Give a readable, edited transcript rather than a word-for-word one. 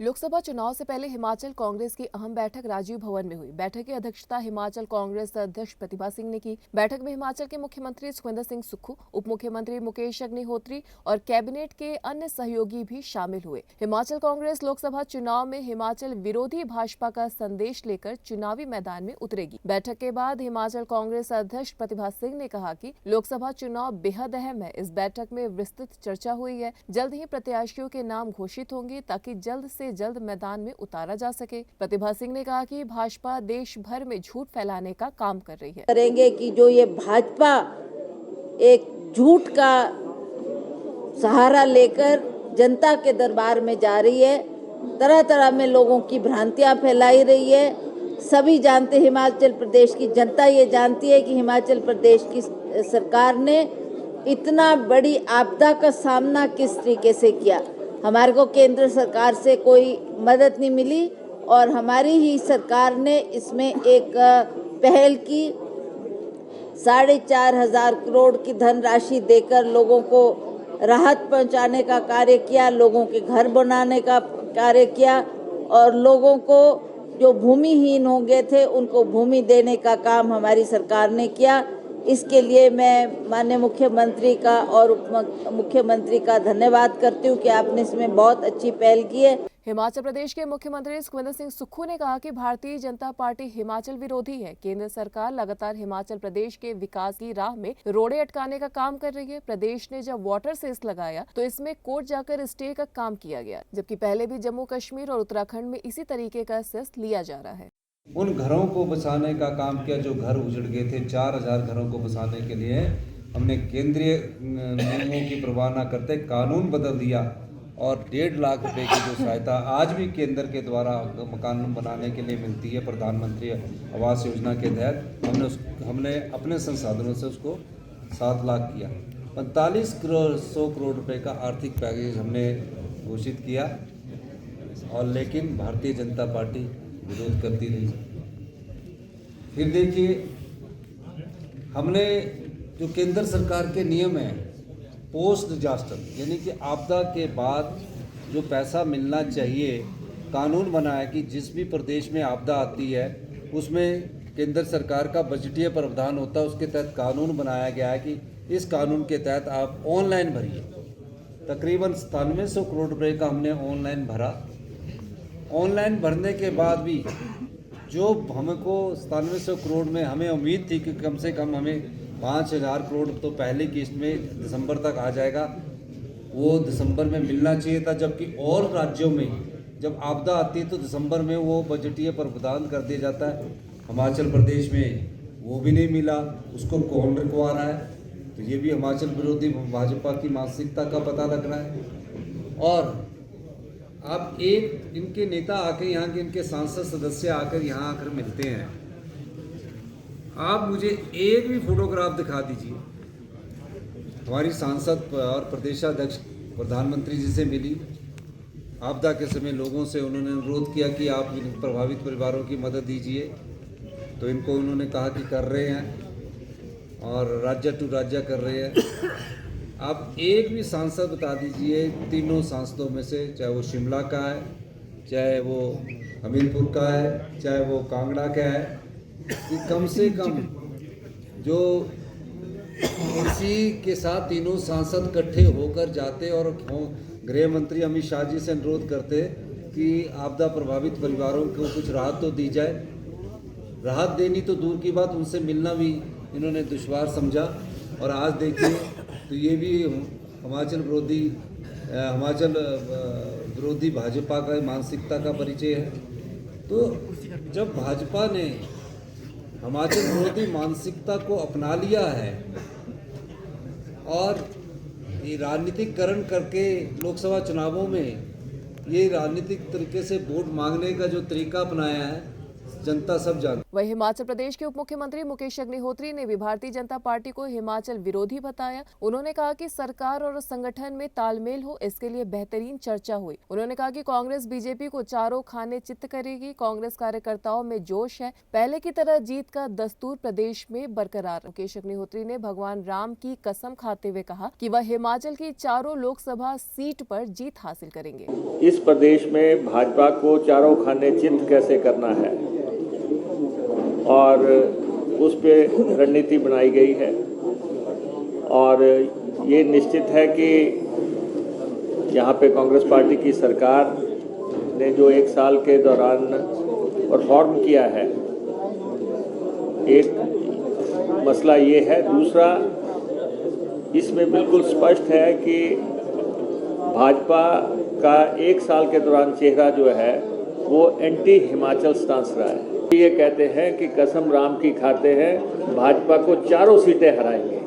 लोकसभा चुनाव से पहले हिमाचल कांग्रेस की अहम बैठक राजीव भवन में हुई। बैठक की अध्यक्षता हिमाचल कांग्रेस अध्यक्ष प्रतिभा सिंह ने की। बैठक में हिमाचल के मुख्यमंत्री सुखविंदर सिंह सुक्खू, उप मुख्यमंत्री मुकेश अग्निहोत्री और कैबिनेट के अन्य सहयोगी भी शामिल हुए। हिमाचल कांग्रेस लोकसभा चुनाव में हिमाचल विरोधी भाजपा का संदेश लेकर चुनावी मैदान में उतरेगी। बैठक के बाद हिमाचल कांग्रेस अध्यक्ष प्रतिभा सिंह ने कहा कि लोकसभा चुनाव बेहद अहम है। इस बैठक में विस्तृत चर्चा हुई है। जल्द ही प्रत्याशियों के नाम घोषित होंगे ताकि जल्द से जल्द मैदान में उतारा जा सके। प्रतिभा सिंह ने कहा कि भाजपा देश भर में झूठ फैलाने का काम कर रही है। करेंगे कि जो ये भाजपा एक झूठ का सहारा लेकर जनता के दरबार में जा रही है, तरह तरह में लोगों की भ्रांतियां फैलाई रही है। सभी जानते, हिमाचल प्रदेश की जनता ये जानती है कि हिमाचल प्रदेश की सरकार ने इतना बड़ी आपदा का सामना किस तरीके से किया। हमारे को केंद्र सरकार से कोई मदद नहीं मिली और हमारी ही सरकार ने इसमें एक पहल की। 4,500 करोड़ की धनराशि देकर लोगों को राहत पहुंचाने का कार्य किया, लोगों के घर बनाने का कार्य किया और लोगों को जो भूमिहीन हो गए थे उनको भूमि देने का काम हमारी सरकार ने किया। इसके लिए मैं माननीय मुख्यमंत्री का और उप मुख्यमंत्री का धन्यवाद करती हूँ कि आपने इसमें बहुत अच्छी पहल की है। हिमाचल प्रदेश के मुख्यमंत्री सुखविंदर सिंह सुक्खू ने कहा कि भारतीय जनता पार्टी हिमाचल विरोधी है। केंद्र सरकार लगातार हिमाचल प्रदेश के विकास की राह में रोड़े अटकाने का काम कर रही है। प्रदेश ने जब वाटर सेस लगाया तो इसमें कोर्ट जाकर स्टे का काम किया गया, जबकि पहले भी जम्मू कश्मीर और उत्तराखंड में इसी तरीके का सेस लिया जा रहा है। उन घरों को बसाने का काम किया जो घर उजड़ गए थे। 4,000 घरों को बसाने के लिए हमने केंद्रीय नियमों की परवाह न करते कानून बदल दिया और 1.5 लाख रुपए की जो सहायता आज भी केंद्र के द्वारा मकान बनाने के लिए मिलती है प्रधानमंत्री आवास योजना के तहत, हमने अपने संसाधनों से उसको 7 लाख किया। 45 करोड़ रुपए का आर्थिक पैकेज हमने घोषित किया और लेकिन भारतीय जनता पार्टी विरोध करती रही। फिर देखिए, हमने जो केंद्र सरकार के नियम हैं पोस्ट डिजास्टर यानी कि आपदा के बाद जो पैसा मिलना चाहिए, कानून बनाया कि जिस भी प्रदेश में आपदा आती है उसमें केंद्र सरकार का बजटीय प्रावधान होता है। उसके तहत कानून बनाया गया है कि इस कानून के तहत आप ऑनलाइन भरिए। तकरीबन 9700 करोड़ रुपए का हमने ऑनलाइन भरा। ऑनलाइन भरने के बाद भी जो हमको 9700 करोड़ में हमें उम्मीद थी कि कम से कम हमें 5,000 करोड़ तो पहली किस्त में दिसंबर तक आ जाएगा, वो दिसंबर में मिलना चाहिए था। जबकि और राज्यों में जब आपदा आती है तो दिसंबर में वो बजटीय प्रावधान कर दिया जाता है। हिमाचल प्रदेश में वो भी नहीं मिला, उसको कौन रुकवा रहा है? तो ये भी हिमाचल विरोधी भाजपा की मानसिकता का पता लग रहा है। और अब एक इनके नेता आकर यहाँ के इनके सांसद सदस्य आकर यहाँ आकर मिलते हैं। आप मुझे एक भी फोटोग्राफ दिखा दीजिए। हमारी सांसद और प्रदेशाध्यक्ष प्रधानमंत्री जी से मिली, आपदा के समय लोगों से उन्होंने अनुरोध किया कि आप इन प्रभावित परिवारों की मदद दीजिए, तो इनको उन्होंने कहा कि कर रहे हैं और राज्य टू राज्य कर रहे हैं। आप एक भी सांसद बता दीजिए, तीनों सांसदों में से, चाहे वो शिमला का है, चाहे वो हमीरपुर का है, चाहे वो कांगड़ा का है, कि कम से कम जो इसी के साथ तीनों सांसद इकट्ठे होकर जाते और गृह मंत्री अमित शाह जी से अनुरोध करते कि आपदा प्रभावित परिवारों को कुछ राहत तो दी जाए। राहत देनी तो दूर की बात, उनसे मिलना भी इन्होंने दुश्वार समझा। और आज देखिए तो ये भी हिमाचल विरोधी भाजपा का मानसिकता का परिचय है। तो जब भाजपा ने हिमाचल विरोधी मानसिकता को अपना लिया है और ये राजनीतिकरण करके लोकसभा चुनावों में ये राजनीतिक तरीके से वोट मांगने का जो तरीका अपनाया है, जनता सब जान। वहीं हिमाचल प्रदेश के उप मुख्यमंत्री मुकेश अग्निहोत्री ने भी भारतीय जनता पार्टी को हिमाचल विरोधी बताया। उन्होंने कहा कि सरकार और संगठन में तालमेल हो, इसके लिए बेहतरीन चर्चा हुई। उन्होंने कहा कि कांग्रेस बीजेपी को चारों खाने चित्त करेगी। कांग्रेस कार्यकर्ताओं में जोश है, पहले की तरह जीत का दस्तूर प्रदेश में बरकरार। मुकेश अग्निहोत्री ने भगवान राम की कसम खाते हुए कहा कि वह हिमाचल की चारों लोकसभा सीट पर जीत हासिल करेंगे। इस प्रदेश में भाजपा को चारों खाने चित्त कैसे करना है और उस पे रणनीति बनाई गई है और ये निश्चित है कि यहाँ पे कांग्रेस पार्टी की सरकार ने जो 1 साल के दौरान परफॉर्म किया है, एक मसला ये है। दूसरा, इसमें बिल्कुल स्पष्ट है कि भाजपा का 1 साल के दौरान चेहरा जो है वो एंटी हिमाचल स्टांस रहा है। ये कहते हैं कि कसम राम की खाते हैं, भाजपा को चारों सीटें हराएंगे।